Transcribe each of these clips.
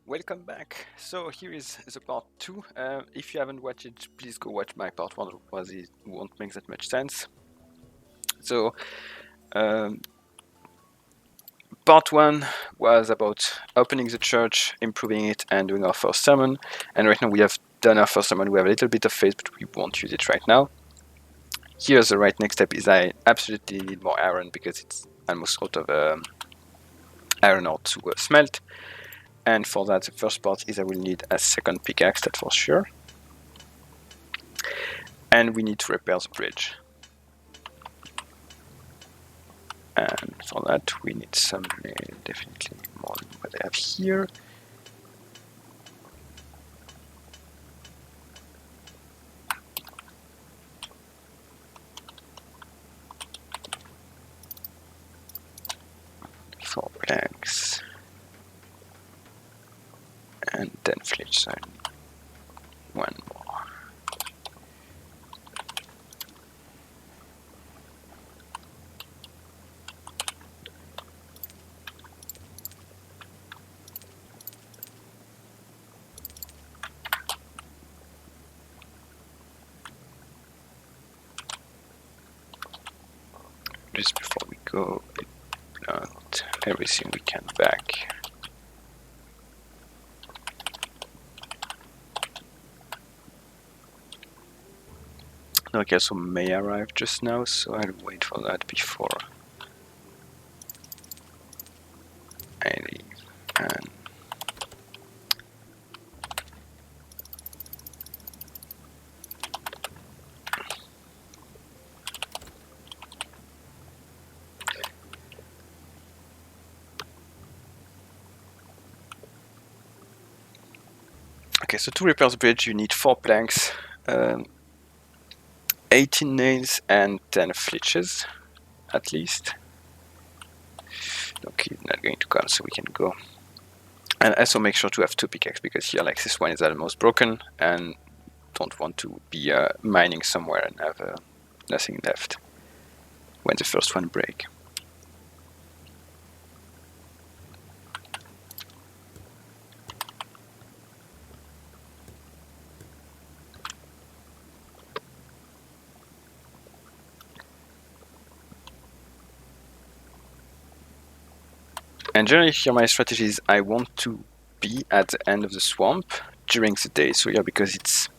Welcome back. So here is the part 2. If you haven't watched it, please go watch my part 1, otherwise it won't make that much sense. So part 1 was about opening the church, improving it, and doing our first sermon. And right now we have done our first sermon. We have a little bit of faith, but we won't use it right now. Here's the right next step is I absolutely need more iron because it's almost out of iron ore to smelt. And for that, the first part is I will need a second pickaxe, that's for sure. And we need to repair the bridge. And for that, we need some, definitely more than what I have here. Four planks. And 10 flitch, so one more. Just before we go, plant everything we can back. Okay, so May arrived just now, so I'll wait for that before I leave. And okay, so to repair the bridge, you need 4 planks, 18 nails, and 10 flitches, at least. Okay, not going to come, so we can go. And also make sure to have 2 pickaxes, because here, like, this one is almost broken, and don't want to be mining somewhere and have nothing left when the first one breaks. And generally here my strategy is I want to be at the end of the swamp during the day. So yeah, because it's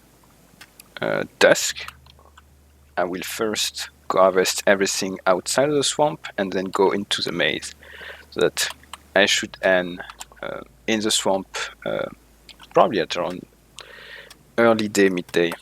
dusk, I will first go harvest everything outside of the swamp and then go into the maze. So that I should end in the swamp probably at around early day, midday.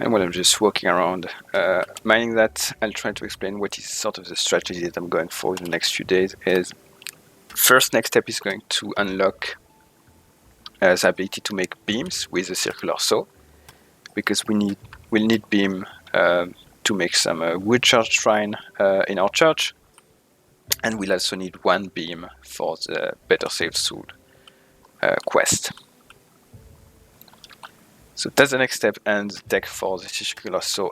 And while I'm just walking around mining that, I'll try to explain what is sort of the strategy that I'm going for in the next few days. Is first next step is going to unlock the ability to make beams with a circular saw, because we'll need beam to make some wood church shrine in our church, and we'll also need 1 beam for the Better Saved Soul quest. So that's the next step, and the tech for the circular saw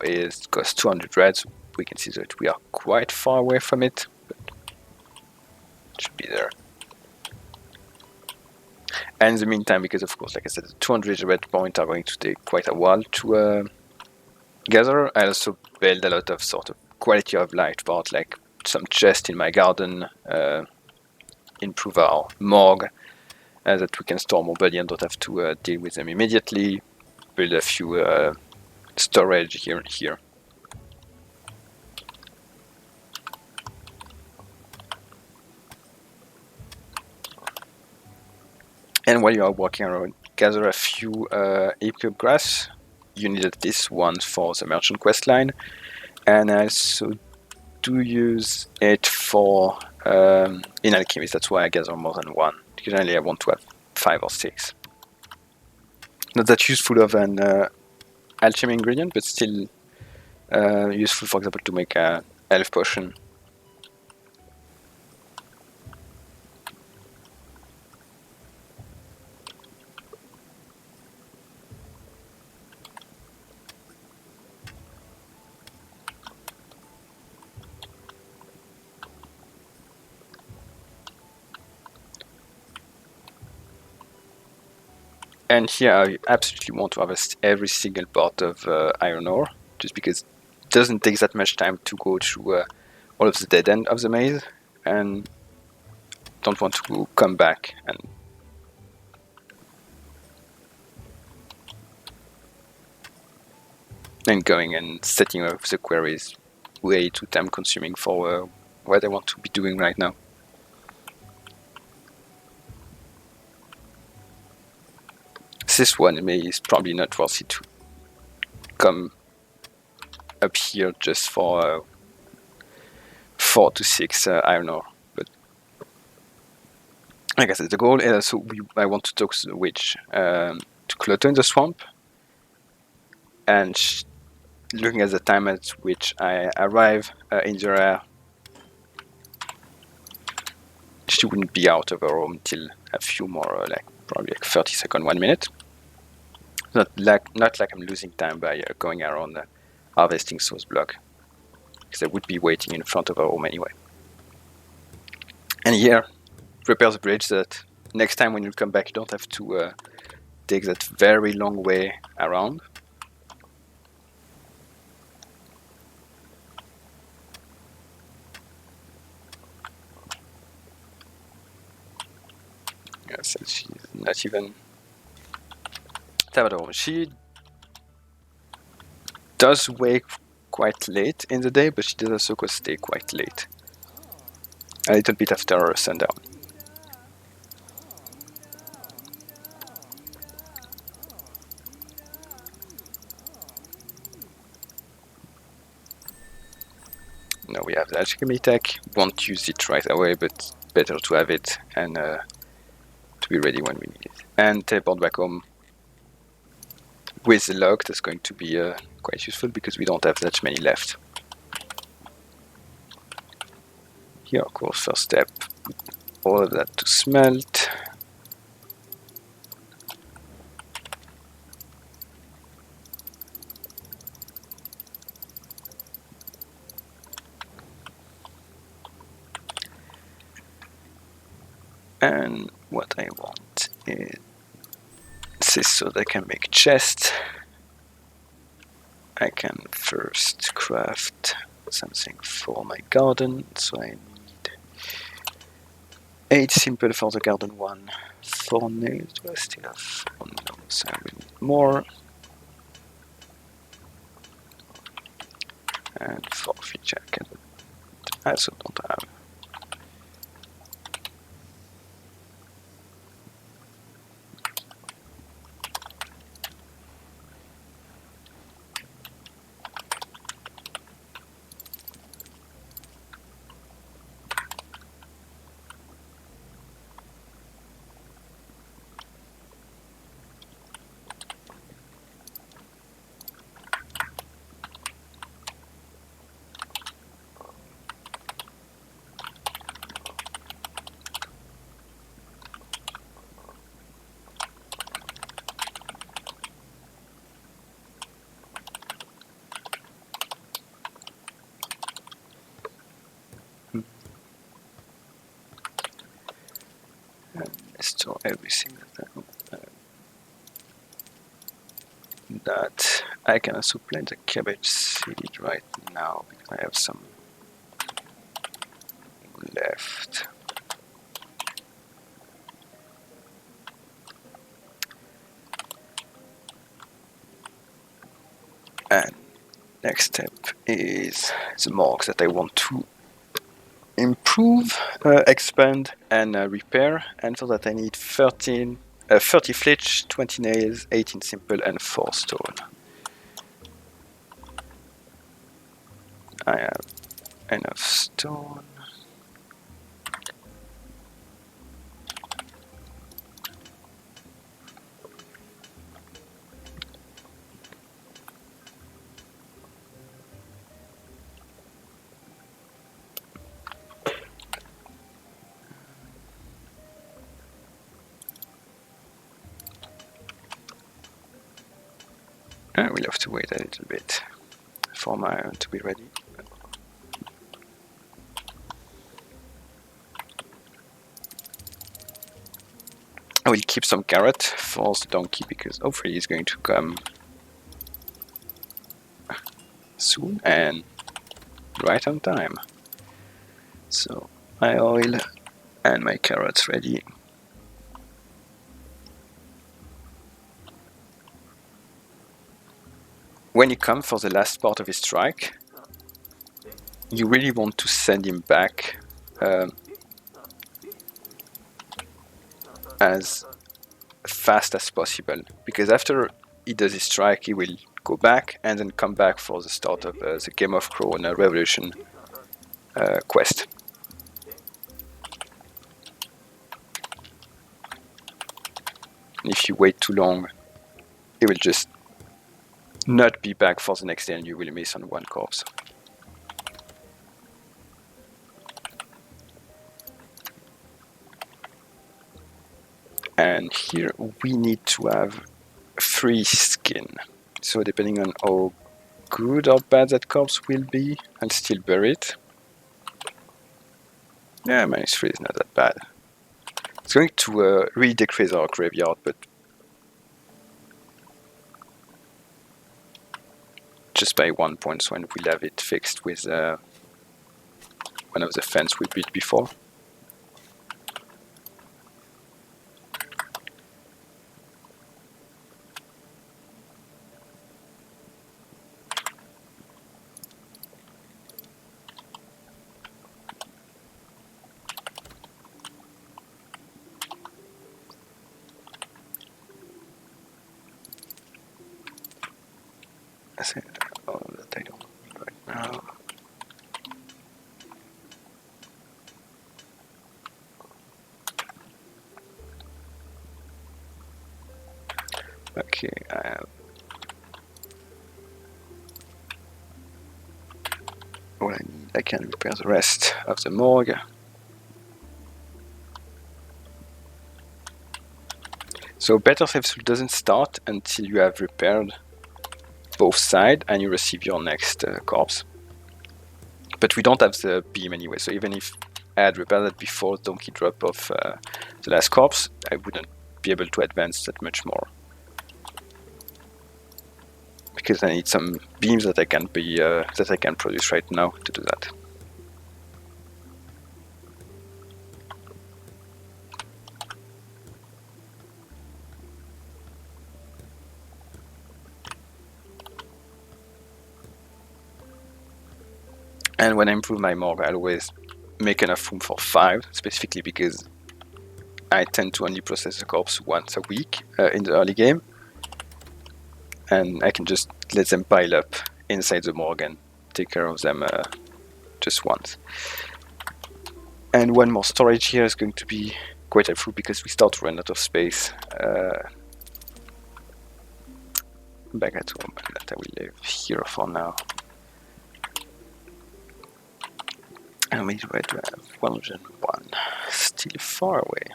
costs 200 reds. We can see that we are quite far away from it, but it should be there. And in the meantime, because of course, like I said, the 200 red points are going to take quite a while to gather, I also build a lot of sort of quality of life part, like some chest in my garden, improve our morgue, that we can store more body and don't have to deal with them immediately. Build a few storage here and here. And while you are walking around, gather a few epic grass. You needed this one for the merchant quest line, and I also do use it for In Alchemist, that's why I gather more than one. Generally, I want to have 5 or 6. Not that useful of an alchemy ingredient, but still useful, for example, to make a health potion. And here I absolutely want to harvest every single part of iron ore, just because it doesn't take that much time to go through all of the dead end of the maze, and don't want to come back and going and setting up the queries way too time consuming for what I want to be doing right now. This one is probably not worth it to come up here just for 4 to 6 iron ore. But like I said, the goal is I want to talk to the witch to clutter in the swamp, and looking at the time at which I arrive in the area, she wouldn't be out of her home until a few more, probably 30 seconds, 1 minute. Not like I'm losing time by going around harvesting source block, because I would be waiting in front of her home anyway. And here, prepare the bridge that next time when you come back, you don't have to take that very long way around. Yes, she's not even Tabador. She does wake quite late in the day, but she does also stay quite late. A little bit after sundown. Now we have the alchemy tech. Won't use it right away, but better to have it and to be ready when we need it. And teleport back home with the log. That's going to be quite useful because we don't have that many left. Here, of course, first step, all of that to smelt. And what I want is this so that I can make chests. I can first craft something for my garden, so I need 8 simple for the garden one, 4 nails. Do I still have 4 nails? I will need more. And 4 which I can also don't have. Store everything that I can also plant a cabbage seed right now because I have some left. And next step is the morgue that I want to improve, expand, and repair. And for that I need 30 flitch, 20 nails, 18 simple, and 4 stone. I have enough stone. We'll have to wait a little bit for my iron to be ready. I will keep some carrot for the donkey because hopefully he's going to come soon and right on time. So my oil and my carrots ready. When you come for the last part of his strike, you really want to send him back as fast as possible, because after he does his strike he will go back and then come back for the start of the Game of Crown Revolution quest. And if you wait too long, he will just not be back for the next day and you will miss on one corpse. And here we need to have 3 skin. So depending on how good or bad that corpse will be, I'll still bury it. Yeah, -3 is not that bad. It's going to really decrease our graveyard, but just by 1 point when we'll have it fixed with one of the fence we built before. I said all that I don't need right now. Okay, I have what I need. I can repair the rest of the morgue. So Better Safe Zone doesn't start until you have repaired both sides and you receive your next corpse. But we don't have the beam anyway, so even if I had repaired that before donkey drop of the last corpse, I wouldn't be able to advance that much more. Because I need some beams that I can produce right now to do that. And when I improve my morgue, I always make enough room for 5, specifically because I tend to only process the corpse once a week in the early game. And I can just let them pile up inside the morgue and take care of them just once. And one more storage here is going to be quite helpful because we start to run out of space back at home. That I will leave here for now. And we try to have 101, still far away.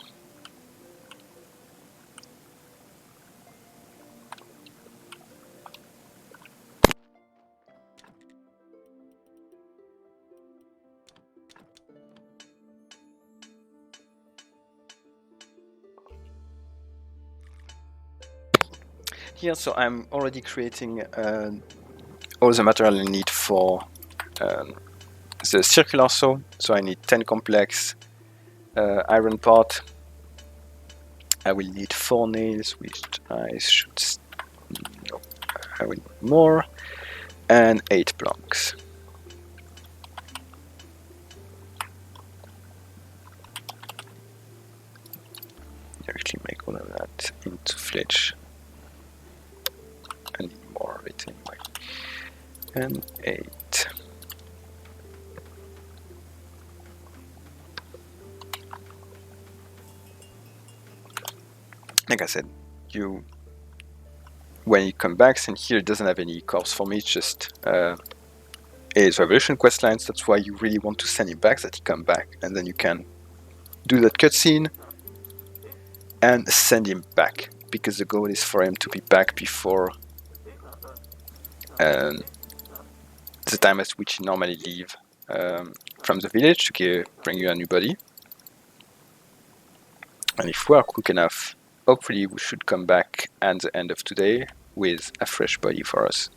Here, so I'm already creating all the material I need for the circular saw. So I need 10 complex iron part. I will need 4 nails, which I should... no, I will need more. And 8 planks. Actually make all of that into fletch. I need more of it anyway. And 8. Like I said, when you come back, and here it doesn't have any corpse for me, it's just his revolution quest lines. That's why you really want to send him back, that he come back, and then you can do that cutscene and send him back, because the goal is for him to be back before the time at which you normally leave from the village to bring you a new body. And if we are quick enough, hopefully we should come back at the end of today with a fresh body for us.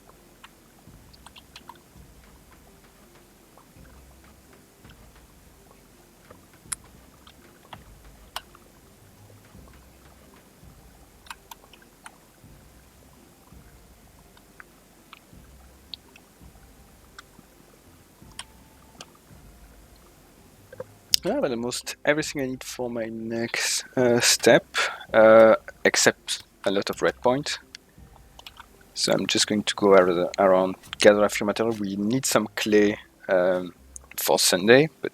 Yeah, but almost everything I need for my next step, except a lot of red point. So I'm just going to go around, gather a few material. We need some clay for Sunday, but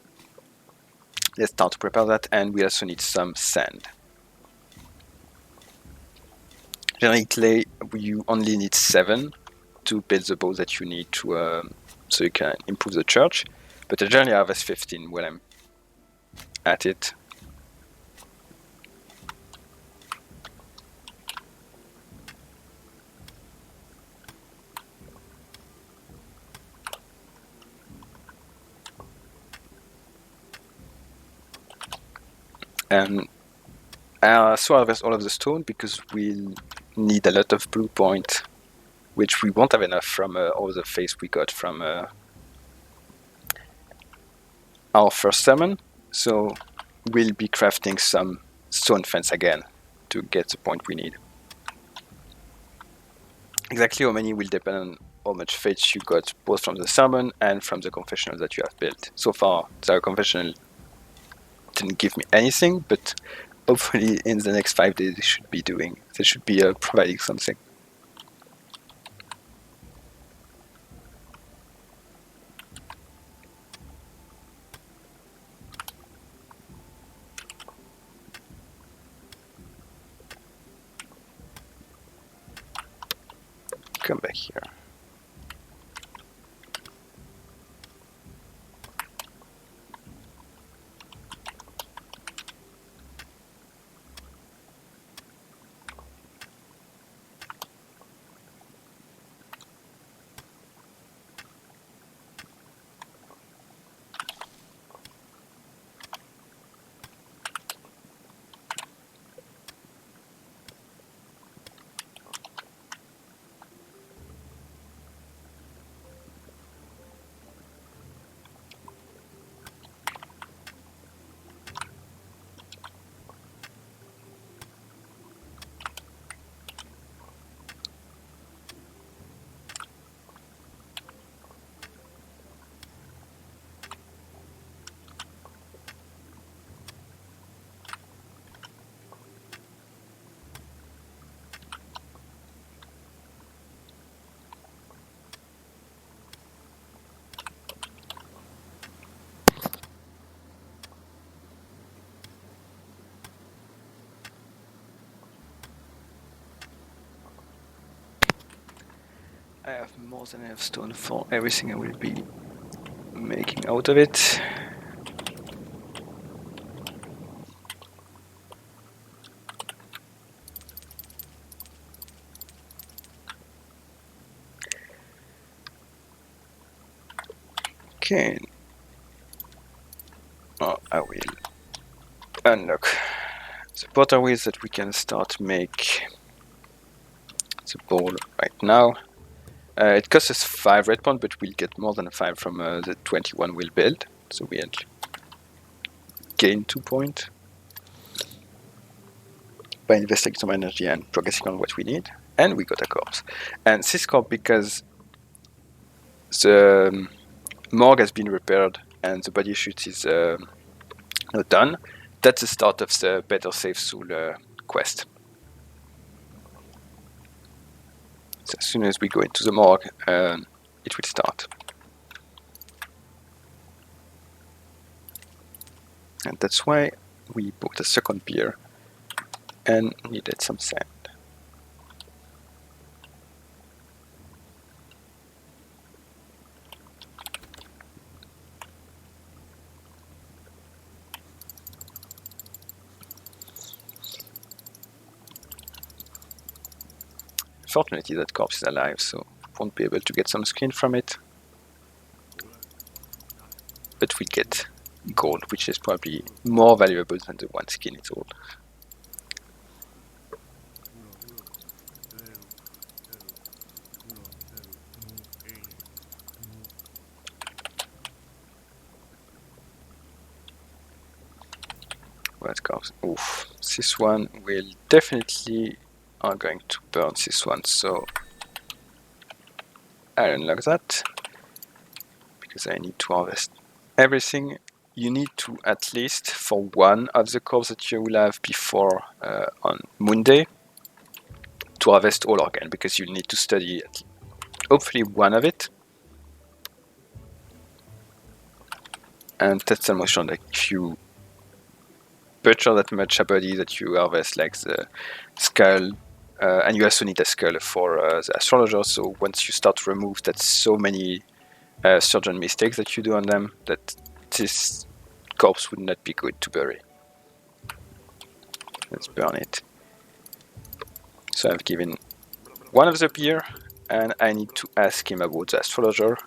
let's start to prepare that, and we also need some sand. Generally, clay, you only need 7 to build the bow that you need to, so you can improve the church. But I generally harvest 15 when I'm at it. And so I harvest all of the stone because we'll need a lot of blue point, which we won't have enough from all the face we got from our first summon. So we'll be crafting some stone fence again to get the point we need. Exactly how many will depend on how much faith you got both from the summon and from the confessional that you have built. So far, the confessional didn't give me anything, but hopefully in the next 5 days they should be providing something. Come back here. I have more than enough stone for everything I will be making out of it. Okay. I will unlock the potterways that we can start make the bowl right now. It costs us 5 red point, but we'll get more than 5 from the 21 we'll build. So we'll gain 2 points by investing some energy and progressing on what we need. And we got a corpse. And this corpse, because the morgue has been repaired and the body chute is not done, that's the start of the Better Safe Soul quest. So as soon as we go into the morgue, it will start. And that's why we bought a second pier and needed some sand. Fortunately, that corpse is alive, so won't be able to get some skin from it. But we get gold, which is probably more valuable than the one skin at all. What comes? Oof, this one will definitely are going to burn this one, so I'll unlock that because I need to harvest everything. You need to, at least for one of the crops that you will have before on Monday, to harvest all again, because you need to study hopefully one of it. And that's almost sure, like if you butcher that much body that you harvest, like the skull, and you also need a skull for the astrologer, so once you start to remove, that's so many surgeon mistakes that you do on them that this corpse would not be good to bury. Let's burn it. So I've given one of the beer, and I need to ask him about the astrologer.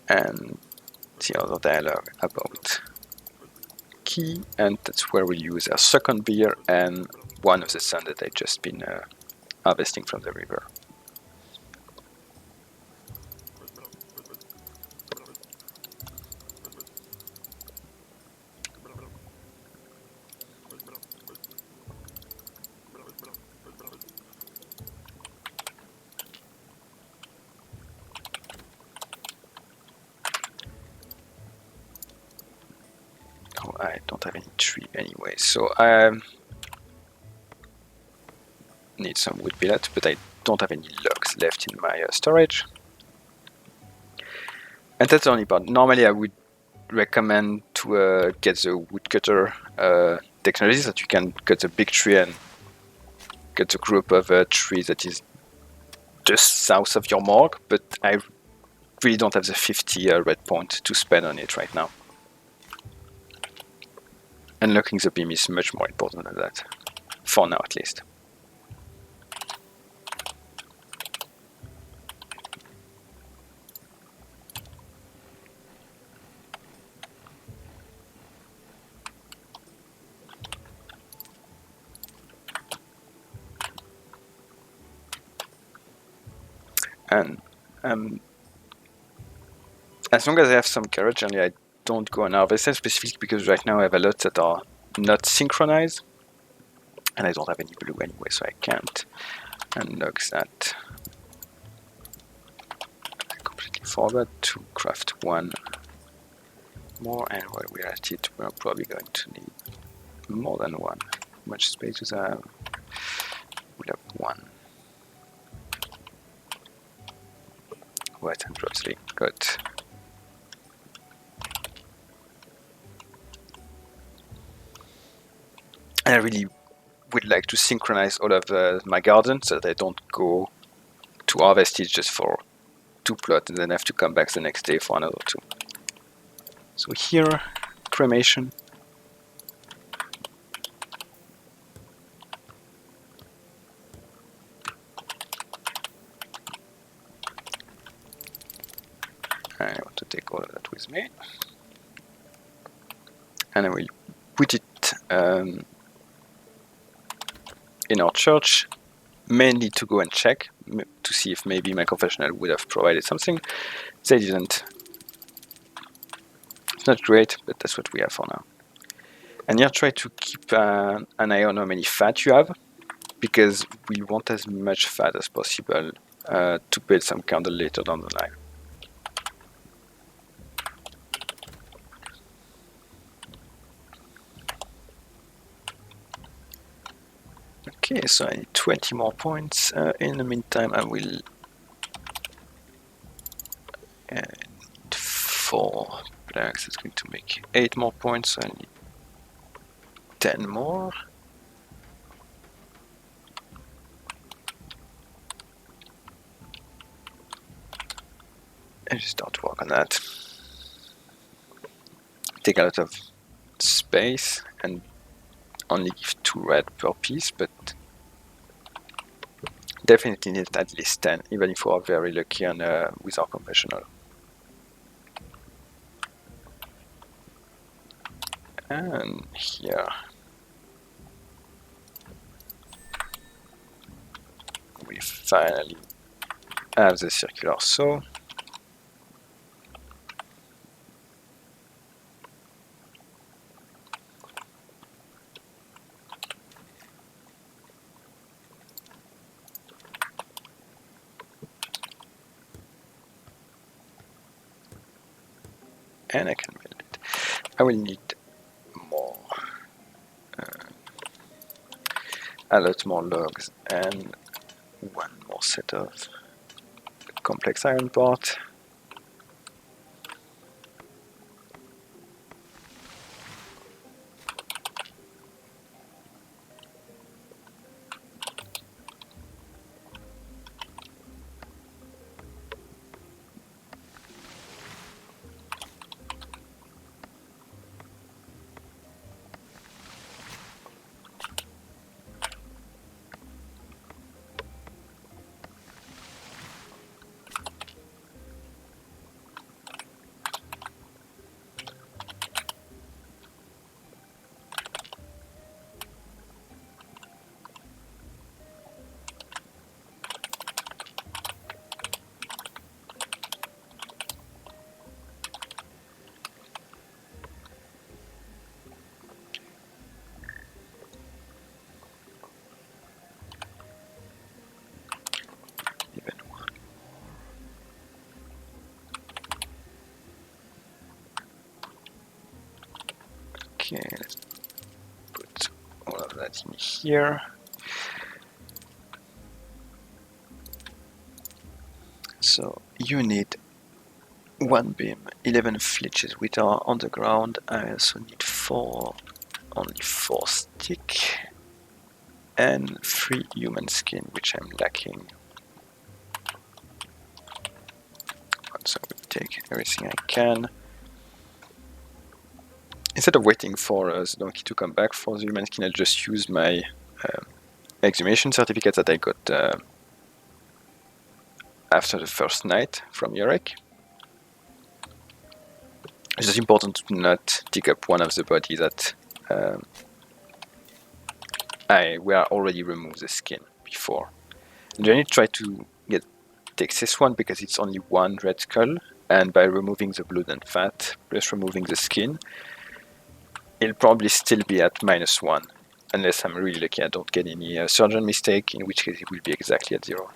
And the other dialogue about key, and that's where we use our second beer and one of the sand that I just been harvesting from the river. Oh, I don't have any tree anyway, so I need some wood billet, but I don't have any logs left in my storage. And that's the only part. Normally I would recommend to get the woodcutter technology, so that you can cut a big tree and get a group of trees that is just south of your mark, but I really don't have the 50 red point to spend on it right now. Unlocking the beam is much more important than that, for now at least. And as long as I have some courage, only I don't go on harvest specifically because right now I have a lot that are not synchronized, and I don't have any blue anyway, so I can't unlock that. I completely forgot to craft one more, and while we're at it, we're probably going to need more than one. How much space does I have? We'll have one. White and Rosely, good. And I really would like to synchronize all of my garden so that I don't go to harvest it just for 2 plots and then have to come back the next day for another 2. So here, cremation. I want to take all of that with me. And I will put it in our church, mainly to go and check, to see if maybe my confessional would have provided something. They didn't. It's not great, but that's what we have for now. And here try to keep an eye on how many fat you have, because we want as much fat as possible to build some candle later down the line. Okay, so I need 20 more points. In the meantime, I will need 4 blacks. That's going to make 8 more points, so I need 10 more. And just start to work on that. take a lot of space and only give 2 red per piece, but definitely need at least 10, even if we are very lucky on with our conventional. And here we finally have the circular saw. And I can build it. I will need more, a lot more logs and one more set of complex iron part. Okay, let's put all of that in here. So you need 1 beam, 11 flitches which are on the ground. I also need only 4 stick and 3 human skin, which I'm lacking. So I will take everything I can. Instead of waiting for the donkey to come back for the human skin, I'll just use my exhumation certificate that I got after the first night from Yurek. It's just important to not dig up one of the bodies that we are already removed the skin before. And then you try to take this one because it's only 1 red skull, and by removing the blood and fat plus removing the skin, it'll probably still be at -1, unless I'm really lucky I don't get any surgeon mistake, in which case it will be exactly at 0.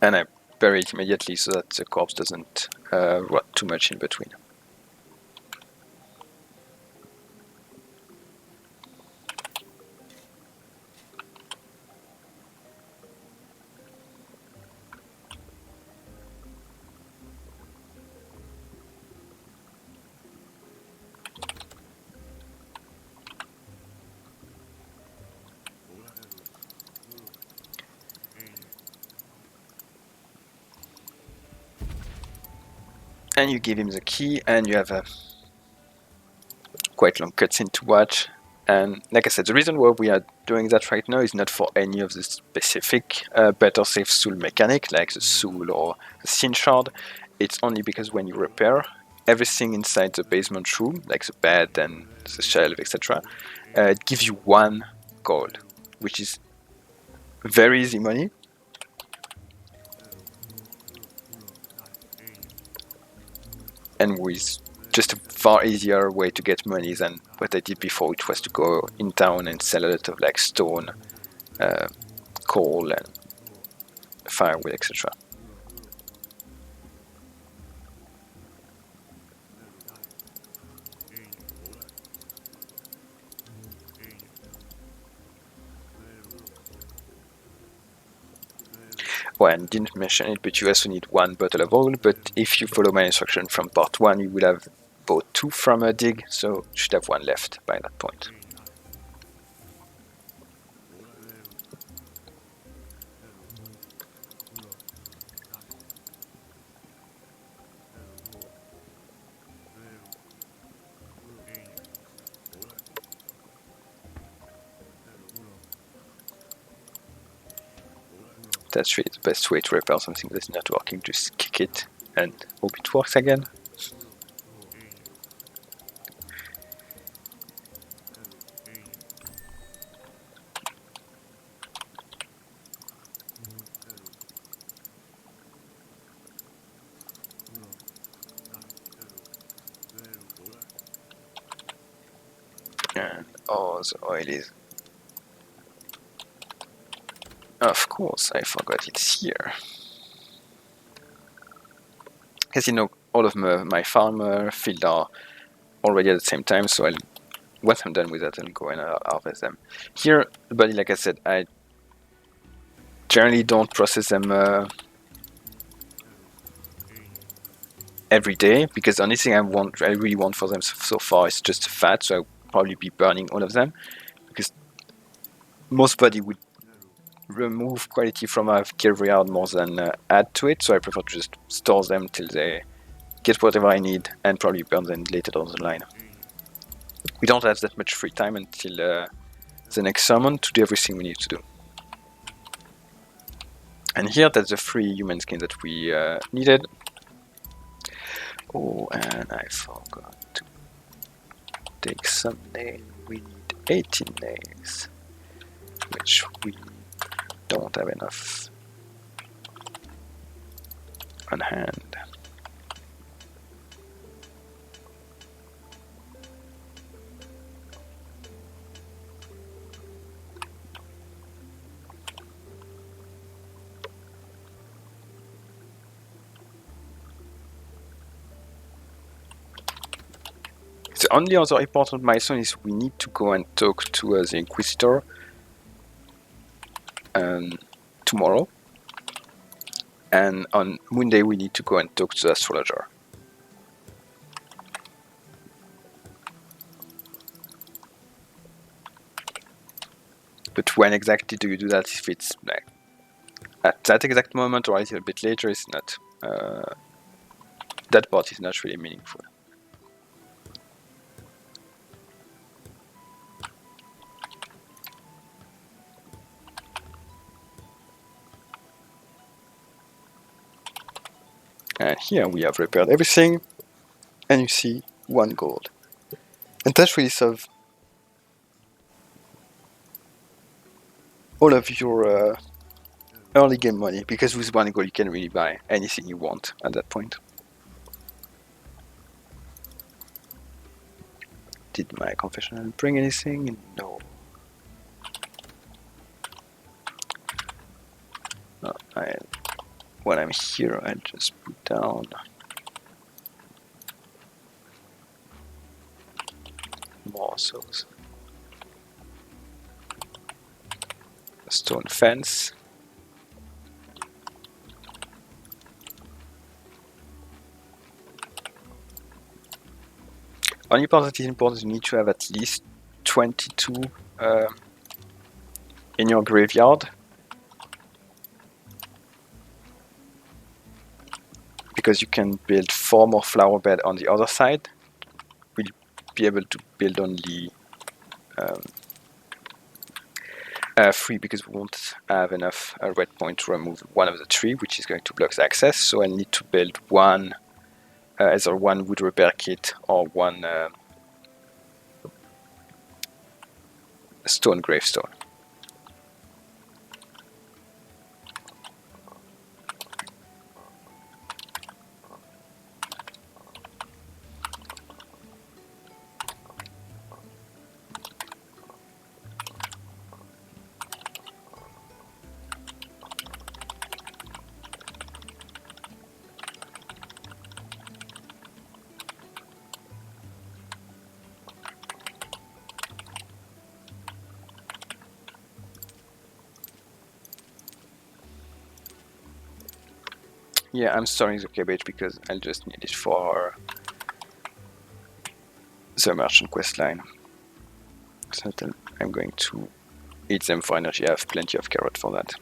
And I bury it immediately so that the corpse doesn't rot too much in between. And you give him the key, and you have a quite long cutscene to watch. And like I said, the reason why we are doing that right now is not for any of the specific better safe soul mechanic, like the soul or the sin shard. It's only because when you repair everything inside the basement room, like the bed and the shelf, etc., it gives you 1 gold, which is very easy money. And with just a far easier way to get money than what I did before, which was to go in town and sell a lot of like stone, coal and firewood, etc. Well, I didn't mention it, but you also need 1 bottle of oil, but if you follow my instruction from part 1, you will have bought 2 from a dig, so you should have 1 left by that point. That's really the best way to repair something that's not working. Just kick it and hope it works again. And oh, the oil is... Of course, I forgot it's here. Because you know, all of my farm field are already at the same time, so once I'm done with that, I'll go and harvest them. Here, the body, like I said, I generally don't process them every day, because the only thing I really want for them so far is just fat, so I'll probably be burning all of them, because most body would remove quality from a graveyard more than add to it, so I prefer to just store them till they get whatever I need and probably burn them later down the line. We don't have that much free time until the next summon to do everything we need to do. And here, that's the 3 human skin that we needed. Oh, and I forgot to take some nails. We need 18 nails, which we don't have enough on hand. The only other important milestone is we need to go and talk to the Inquisitor tomorrow, and on Monday we need to go and talk to the Astrologer. But when exactly do you do that? If it's like at that exact moment or a little bit later, it's not. That part is not really meaningful. And here we have repaired everything, and you see 1 gold. And that really solves all of your early game money, because with 1 gold you can really buy anything you want at that point. Did my confessional bring anything? No. When I'm here, I just put down more souls. A stone fence. Only part that is important is you need to have at least 22 in your graveyard, because you can build 4 more flower beds on the other side. We'll be able to build only 3, because we won't have enough red point to remove one of the 3, which is going to block the access. So I need to build either 1 wood repair kit or 1 stone gravestone. Yeah, I'm storing the cabbage because I'll just need it for the merchant quest line. So I'm going to eat them for energy. I have plenty of carrot for that.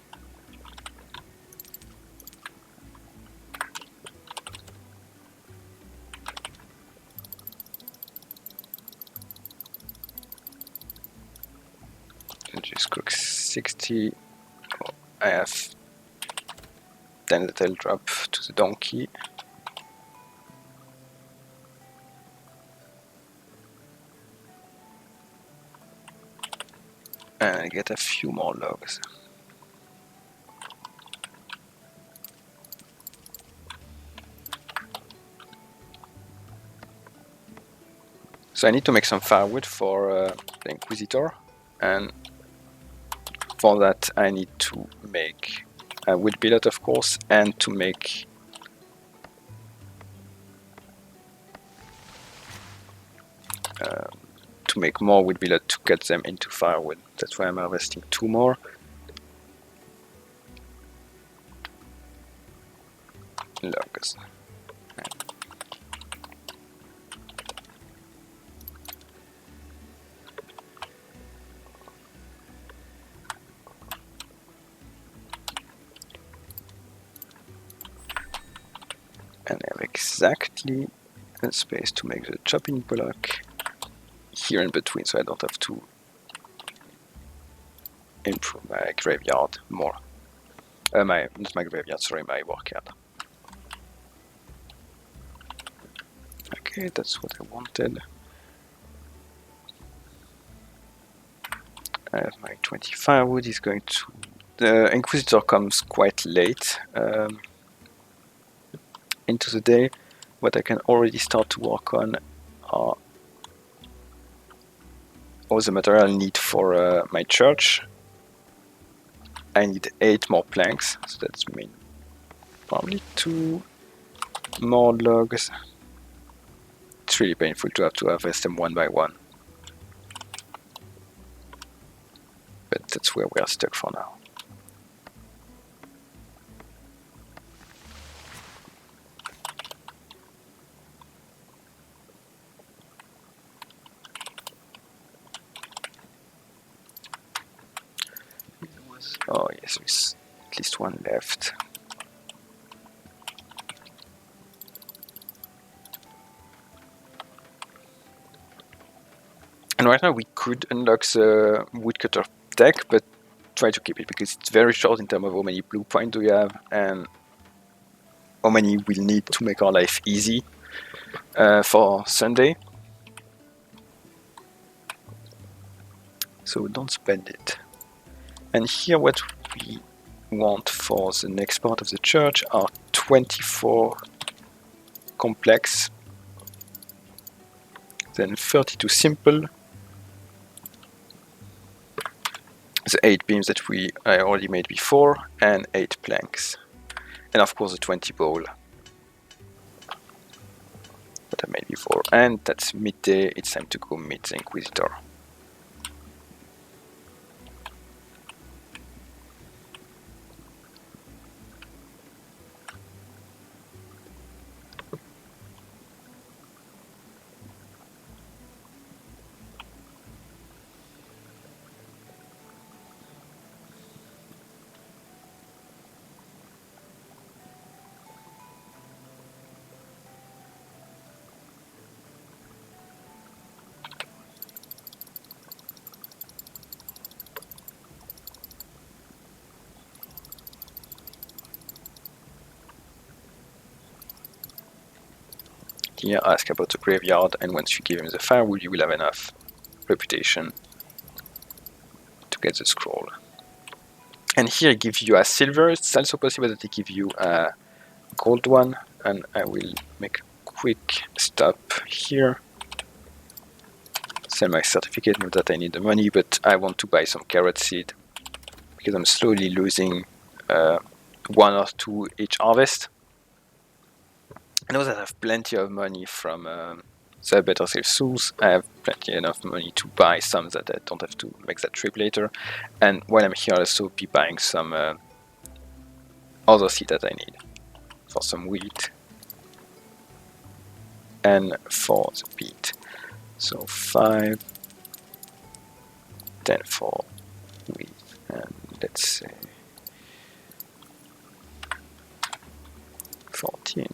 I'll just cook 60. Oh, I have then that I'll drop to the donkey. And I get a few more logs. So I need to make some firewood for the Inquisitor, and for that I need to make a wood billet, of course, and to make more wood billet to cut them into firewood. That's why I'm harvesting 2 more. Logs. And I have exactly the space to make the chopping block here in between, so I don't have to improve my graveyard more. Not my graveyard, sorry, my workyard. Okay, that's what I wanted. I have my 20 firewood. Is going to. The Inquisitor comes quite late into the day. What I can already start to work on are all the material I need for my church. I need 8 more planks, so that's mean probably 2 more logs. It's really painful to have to harvest them one by one. But that's where we are stuck for now. Oh yes, there's at least one left. And right now we could unlock the woodcutter tech, but try to keep it because it's very short in terms of how many blue points we have and how many we'll need to make our life easy for Sunday. So don't spend it. And here what we want for the next part of the church are 24 complex, then 32 simple, the 8 beams that I already made before, and 8 planks. And of course the 20 bowl that I made before. And that's midday, it's time to go meet the Inquisitor. Here, ask about the graveyard, and once you give him the firewood, you will have enough reputation to get the scroll. And here, it gives you a silver. It's also possible that they give you a gold one, and I will make a quick stop here. Sell my certificate, not that I need the money, but I want to buy some carrot seed because I'm slowly losing 1 or 2 each harvest. I know that I have plenty of money from the Better Safe Souls. I have plenty enough money to buy some that I don't have to make that trip later. And while I'm here, I'll also be buying some other seed that I need for some wheat and for the peat. So 5, 10 for wheat, and let's say 14.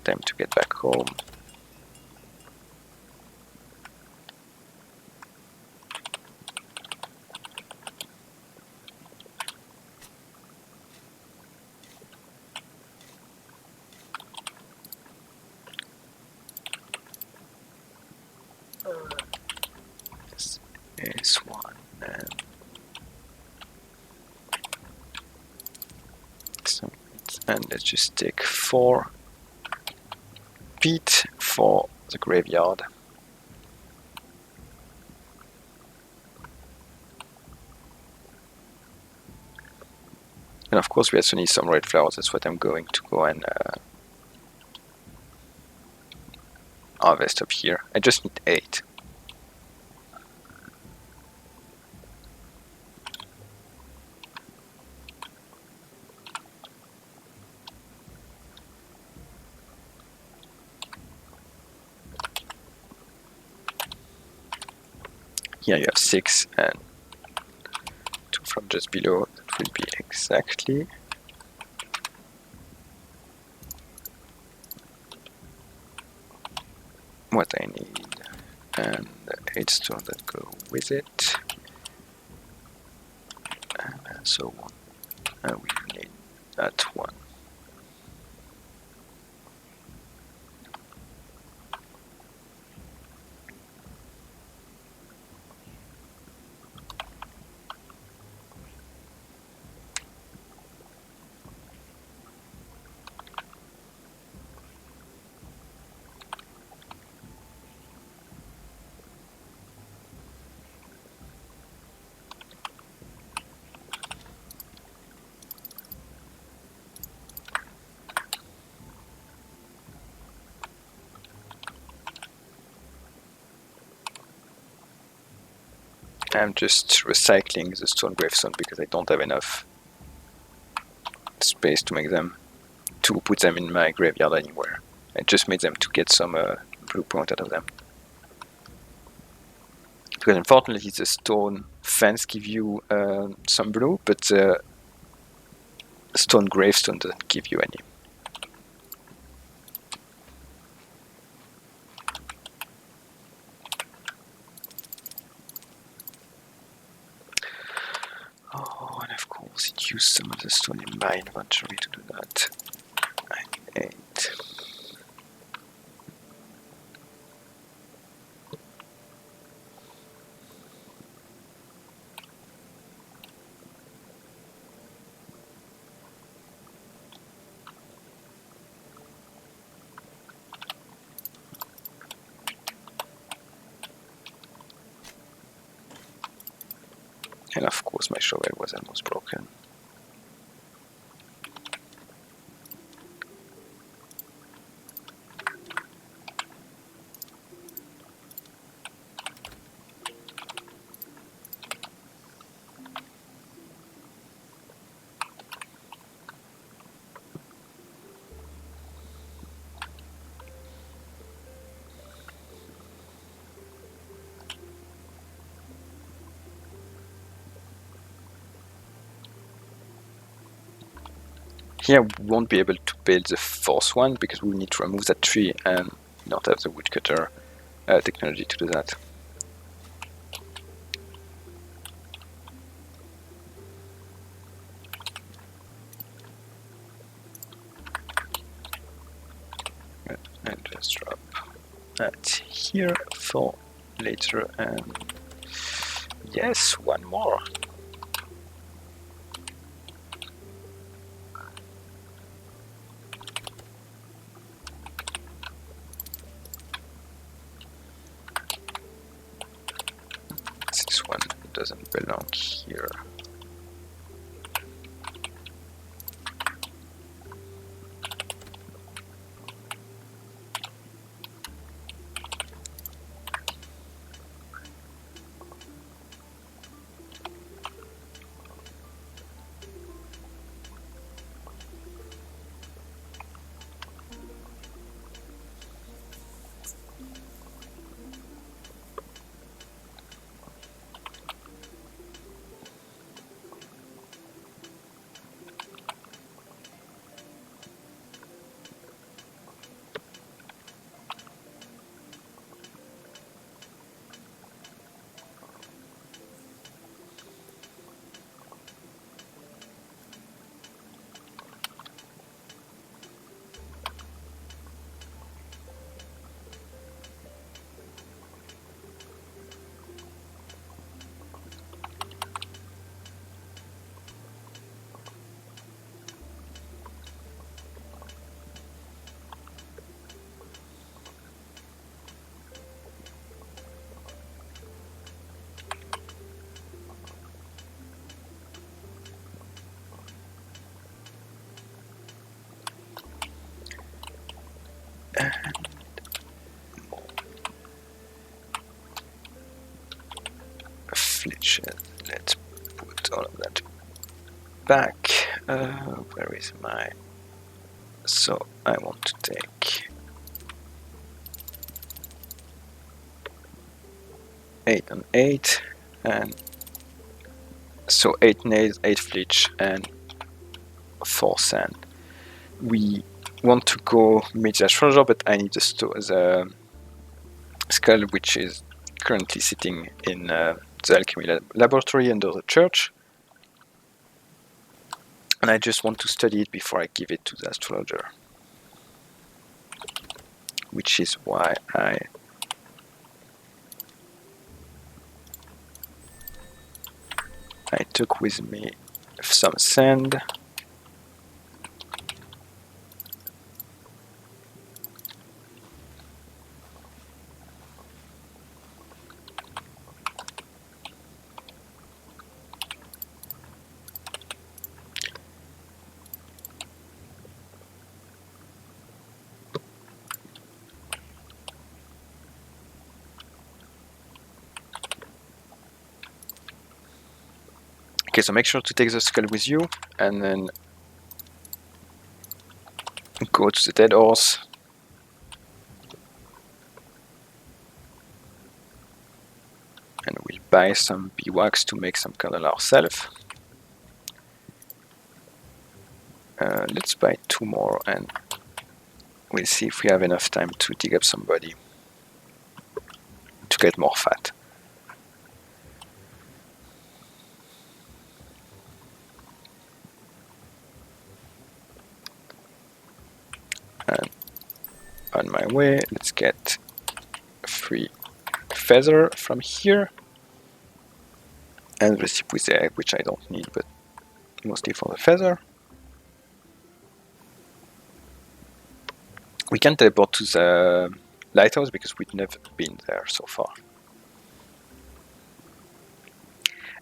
Time to get back home. is 1 and let's just take 4 peat for the graveyard. And of course we also need some red flowers, that's what I'm going to go and harvest up here. I just need 8. Here you have 6 and 2 from just below. That will be exactly what I need. And the 8 stone that go with it. And so on. And we need that one. I'm just recycling the stone gravestone because I don't have enough space to make them, to put them in my graveyard anywhere. I just made them to get some blue point out of them. Because unfortunately the stone fence give you some blue, but the stone gravestone doesn't give you any. Oh, and of course it used some of the stone in my inventory to do that. I need 8. And of course my shovel was almost broken. Here we won't be able to build the 4th one because we need to remove that tree and not have the woodcutter technology to do that. And just drop that here for later, and yes, one more. This one doesn't belong here. And flitches. Let's put all of that back. Where is my... So I want to take 8 and 8, and so 8 nails, 8 flitch, and 4 sand. We want to go meet the astrologer, but I need the skull, which is currently sitting in the alchemy laboratory under the church. And I just want to study it before I give it to the astrologer. Which is why I took with me some sand. Okay, so make sure to take the skull with you, and then go to the dead horse. And we'll buy some beeswax to make some candle ourselves. Let's buy 2 more, and we'll see if we have enough time to dig up somebody to get more fat. And on my way, let's get 3 feather from here, and the tip with the egg, which I don't need, but mostly for the feather. We can teleport to the lighthouse because we've never been there so far.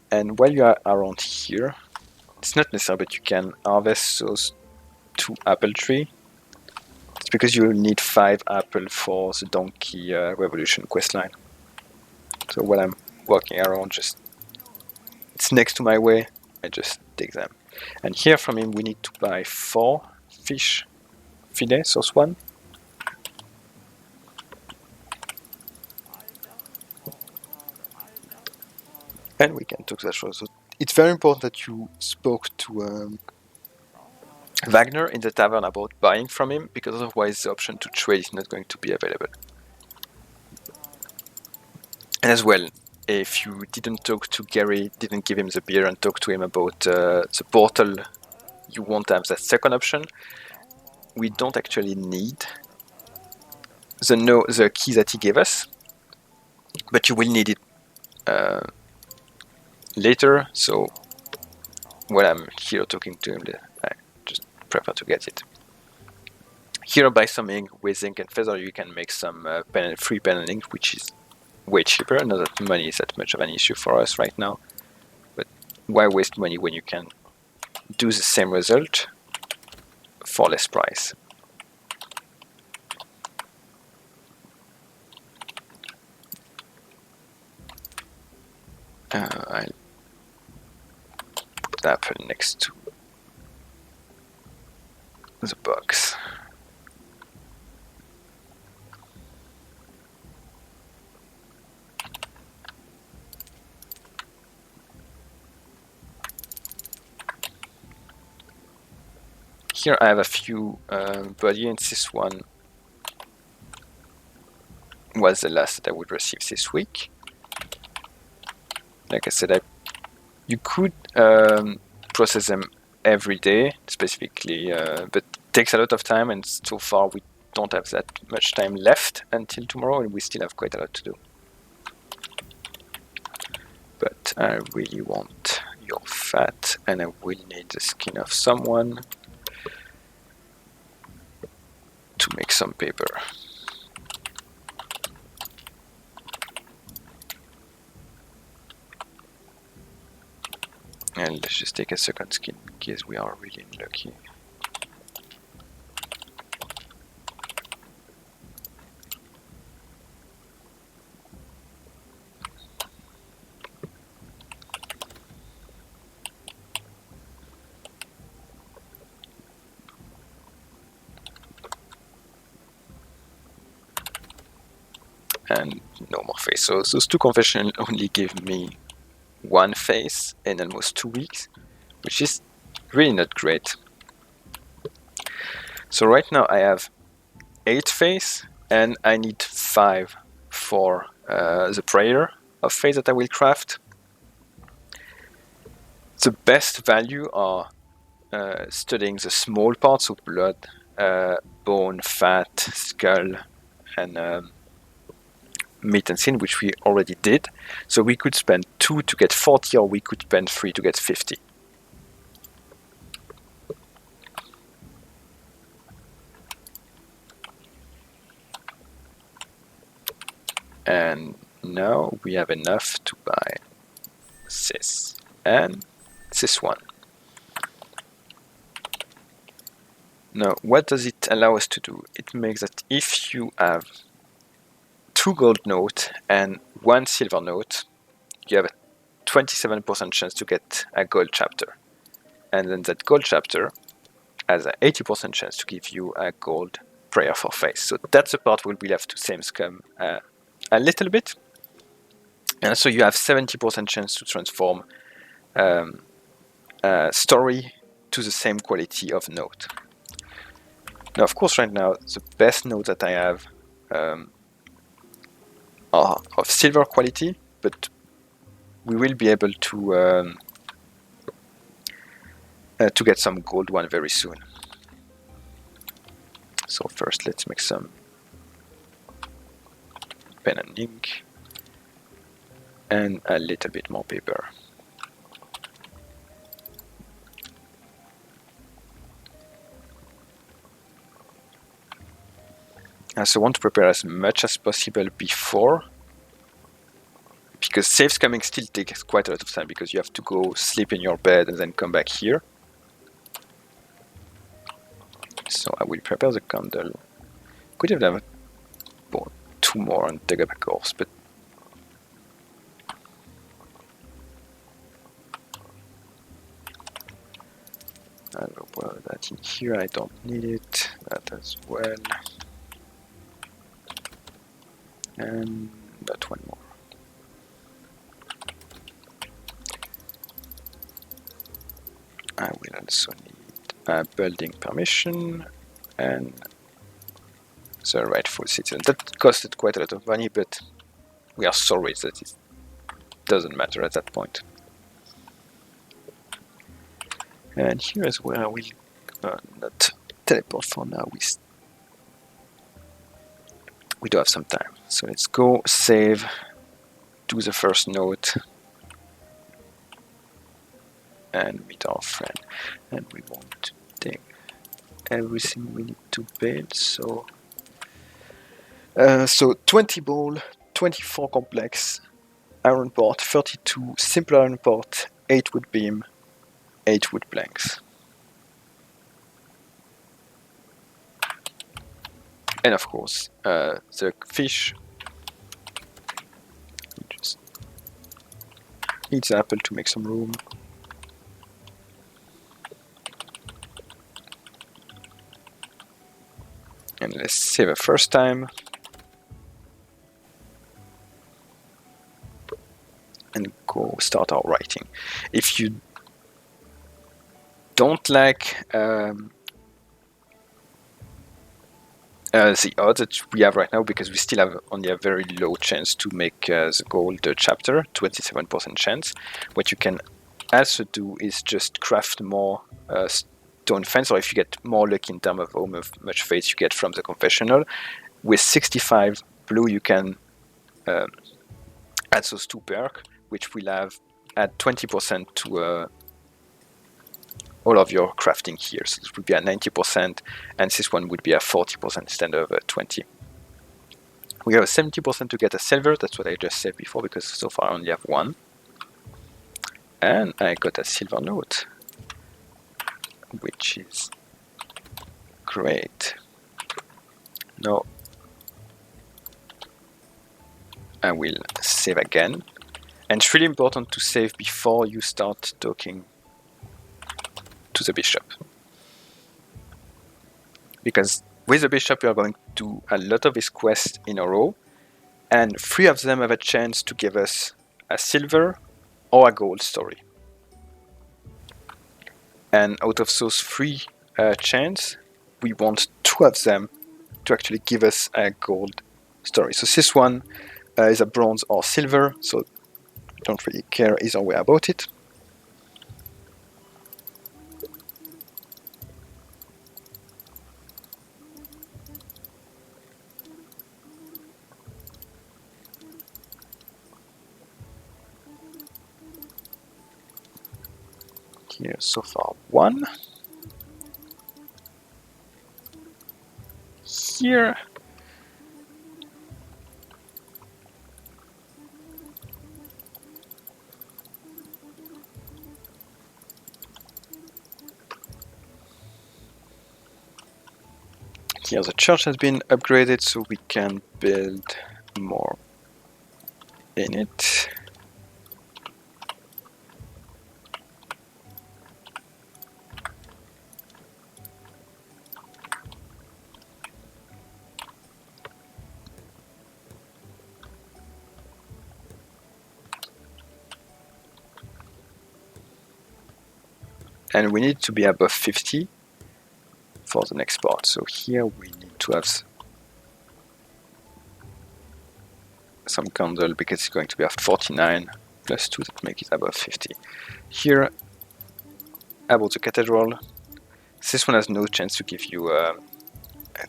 And while you are around here, it's not necessary, but you can harvest those 2 apple trees. It's because you need 5 apples for the donkey revolution questline. So while I'm walking around, it's next to my way, I just take them. And here from him we need to buy 4 fish fillets, sauce 1. And we can talk that show. So it's very important that you spoke to Wagner in the tavern about buying from him, because otherwise the option to trade is not going to be available. And as well, if you didn't talk to Gary, didn't give him the beer and talk to him about the portal, you won't have that second option. We don't actually need the key that he gave us, but you will need it later. So when I'm here talking to him, I just prefer to get it. Here by some ink with ink and feather you can make some free pen and ink, which is way cheaper. Not that money is that much of an issue for us right now, but why waste money when you can do the same result for less price? I'll put the apple next to the box. Here I have a few ingredients. This one was the last that I would receive this week. Like I said, you could process them every day, specifically, but it takes a lot of time, and so far we don't have that much time left until tomorrow, and we still have quite a lot to do. But I really want your fat, and I will need the skin of someone to make some paper. And let's just take a second skin in case we are really unlucky. and no more face. So those two confessionals only give me one face in almost 2 weeks, which is really not great. So right now I have 8 face, and I need 5 for the prayer of face that I will craft. The best value are studying the small parts of blood, bone, fat, skull, and meat and skin, which we already did. So we could spend 2 to get 40, or we could spend 3 to get 50. And now we have enough to buy this and this one. Now, what does it allow us to do? It makes that if you have 2 gold notes and 1 silver note, you have a 27% chance to get a gold chapter. And then that gold chapter has an 80% chance to give you a gold prayer for face. So that's the part where we'll have to same scum a little bit. And so you have 70% chance to transform story to the same quality of note. Now, of course, right now, the best notes that I have are of silver quality, but we will be able to get some gold one very soon. So first, let's make some pen and ink and a little bit more paper. So I want to prepare as much as possible before, because save scumming still takes quite a lot of time, because you have to go sleep in your bed and then come back here. So I will prepare the candle. Could have done 2 more and dug up a course, but I will put that in here. I don't need it. That as well. And but 1 more. I will also need a building permission and the rightful citizen. That costed quite a lot of money, but we are so rich that it doesn't matter at that point. And here is where I will not teleport for now. We do have some time. So let's go save, do the first note, and meet our friend. And we want to take everything we need to build. So 20 ball, 24 complex iron port, 32 simple iron port, 8 wood beam, 8 wood planks. And of course, the fish just eats the apple to make some room. And let's save a first time. And go start our writing. If you don't like the odds that we have right now, because we still have only a very low chance to make the gold chapter, 27% chance. What you can also do is just craft more stone fence, or if you get more lucky in terms of how much faith you get from the confessional. With 65 blue, you can add those 2 perks, which will have add 20% to all of your crafting here. So this would be a 90%, and this one would be a 40% instead of 20. We have a 70% to get a silver. That's what I just said before, because so far I only have 1. And I got a silver note, which is great. Now I will save again. And it's really important to save before you start talking to the bishop. Because with the bishop you are going to do a lot of his quests in a row, and 3 of them have a chance to give us a silver or a gold story. And out of those 3 chances, we want 2 of them to actually give us a gold story. So this one is a bronze or silver, so we don't really care either way about it. Here so far 1. Here. Here the church has been upgraded, so we can build more in it. And we need to be above 50 for the next part. So here we need to have some candle because it's going to be at 49 plus 2 that make it above 50. Here, about the cathedral, this one has no chance to give you a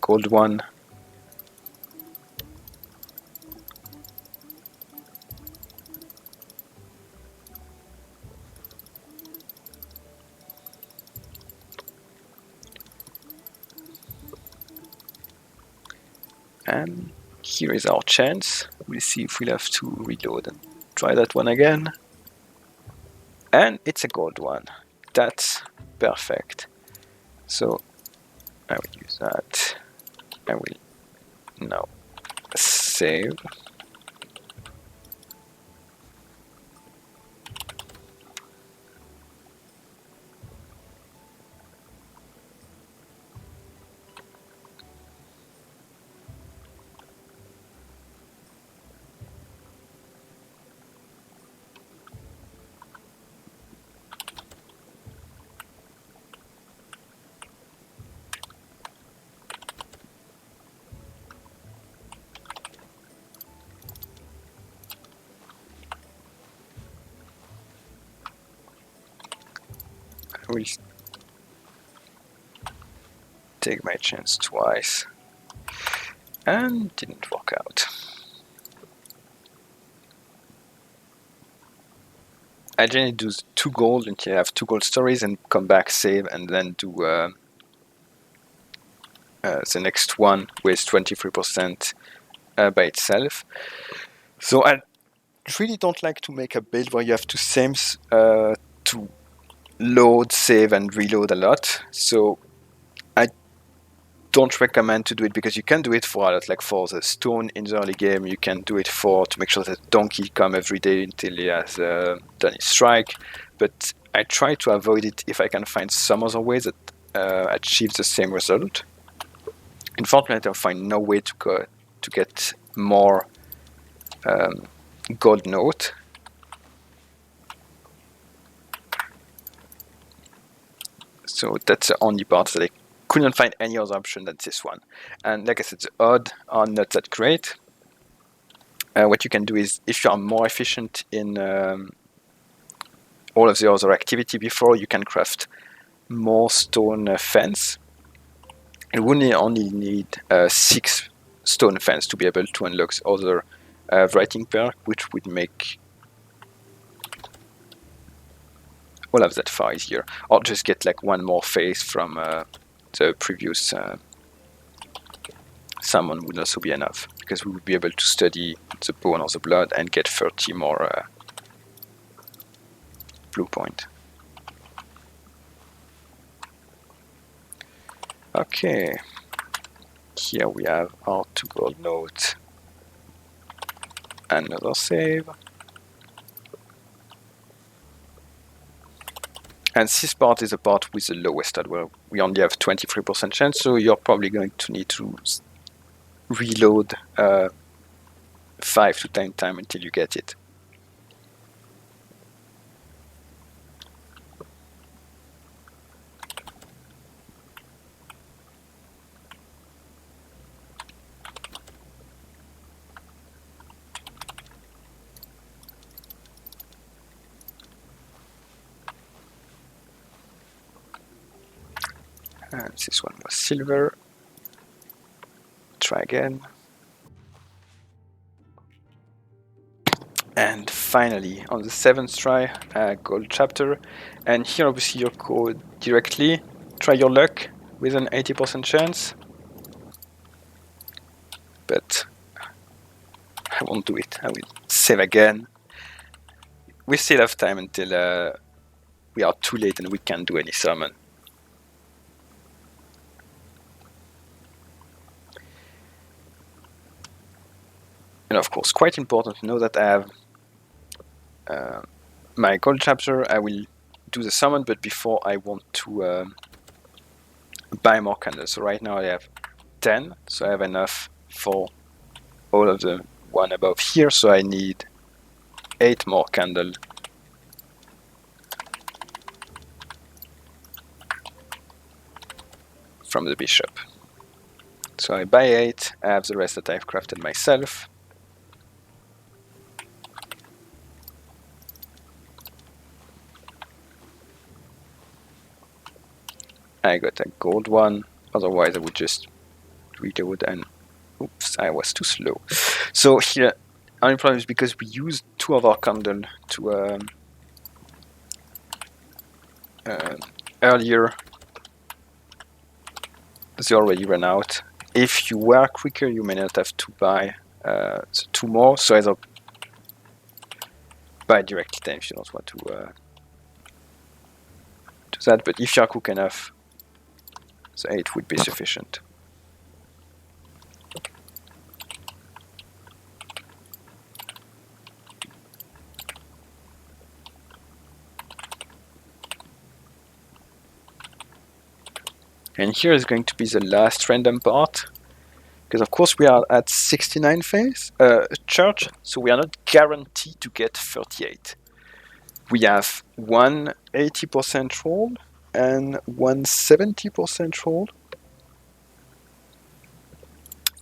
gold one. And here is our chance. We'll see if we'll have to reload and try that one again. And it's a gold one. That's perfect. So I will use that. I will now save. I will take my chance twice and didn't work out. I generally do 2 gold until I have 2 gold stories and come back, save, and then do the next one with 23% by itself. So I really don't like to make a build where you have to to load, save, and reload a lot. So I don't recommend to do it because you can do it for a lot, like for the stone in the early game, you can do it to make sure that the donkey come every day until he has done his strike. But I try to avoid it if I can find some other way that achieves the same result. Unfortunately, I find no way to get more gold note. So that's the only part that I couldn't find any other option than this one. And like I said, the odds are not that great. What you can do is, if you are more efficient in all of the other activity before, you can craft more stone fence. And we only need 6 stone fence to be able to unlock the other writing perk, which would make all of that far easier. Or just get like 1 more face from the previous summon would also be enough, because we would be able to study the bone or the blood and get 30 more blue point. Okay, here we have our 2 gold notes, another save. And this part is a part with the lowest odd, where we only have 23% chance, so you're probably going to need to reload 5 to 10 times until you get it. And this one was silver. Try again. And finally, on the 7th try, gold chapter. And here obviously you code directly. Try your luck with an 80% chance. But I won't do it. I will save again. We still have time until we are too late and we can't do any summon. And of course, quite important to know that I have my gold chapter. I will do the summon, but before I want to buy more candles. So right now I have 10, so I have enough for all of the one above here, so I need 8 more candles from the bishop. So I buy 8, I have the rest that I've crafted myself. I got a gold one, otherwise I would just reload and oops, I was too slow. So here, only problem is because we used 2 of our candles to earlier, they already ran out. If you were quicker, you may not have to buy 2 more, so either buy directly then if you don't want to do that, but if you are quick enough, the 8 would be sufficient. And here is going to be the last random part, because of course we are at 69 phase church, so we are not guaranteed to get 38. We have one 80% roll and one 70% roll.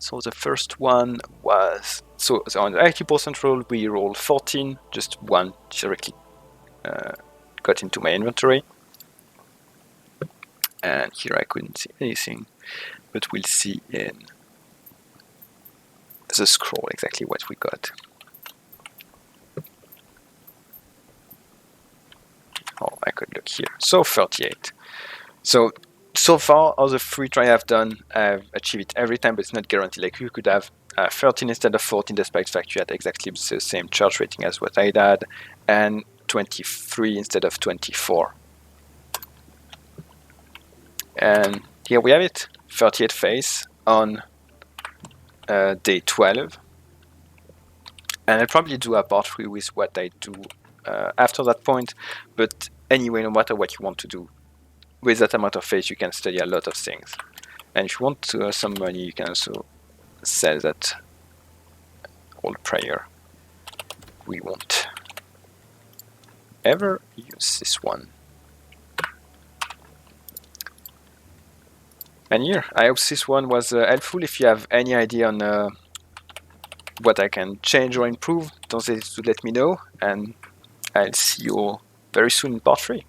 So the first one was, so on the 80% roll we roll 14, just one directly got into my inventory. And here I couldn't see anything, but we'll see in the scroll exactly what we got. Oh, I could look here. So 38. So far, all the 3 try I've done, I've achieved it every time, but it's not guaranteed. Like you could have 13 instead of 14, despite the fact you had exactly the same charge rating as what I had, and 23 instead of 24. And here we have it, 38 phase on day 12. And I'll probably do a part 3 with what I do after that point, but anyway, no matter what you want to do, with that amount of phase you can study a lot of things. And if you want some money, you can also sell that old prayer. We won't ever use this one. And here, I hope this one was helpful. If you have any idea on what I can change or improve, don't hesitate to let me know, and I'll see you all very soon in part 3.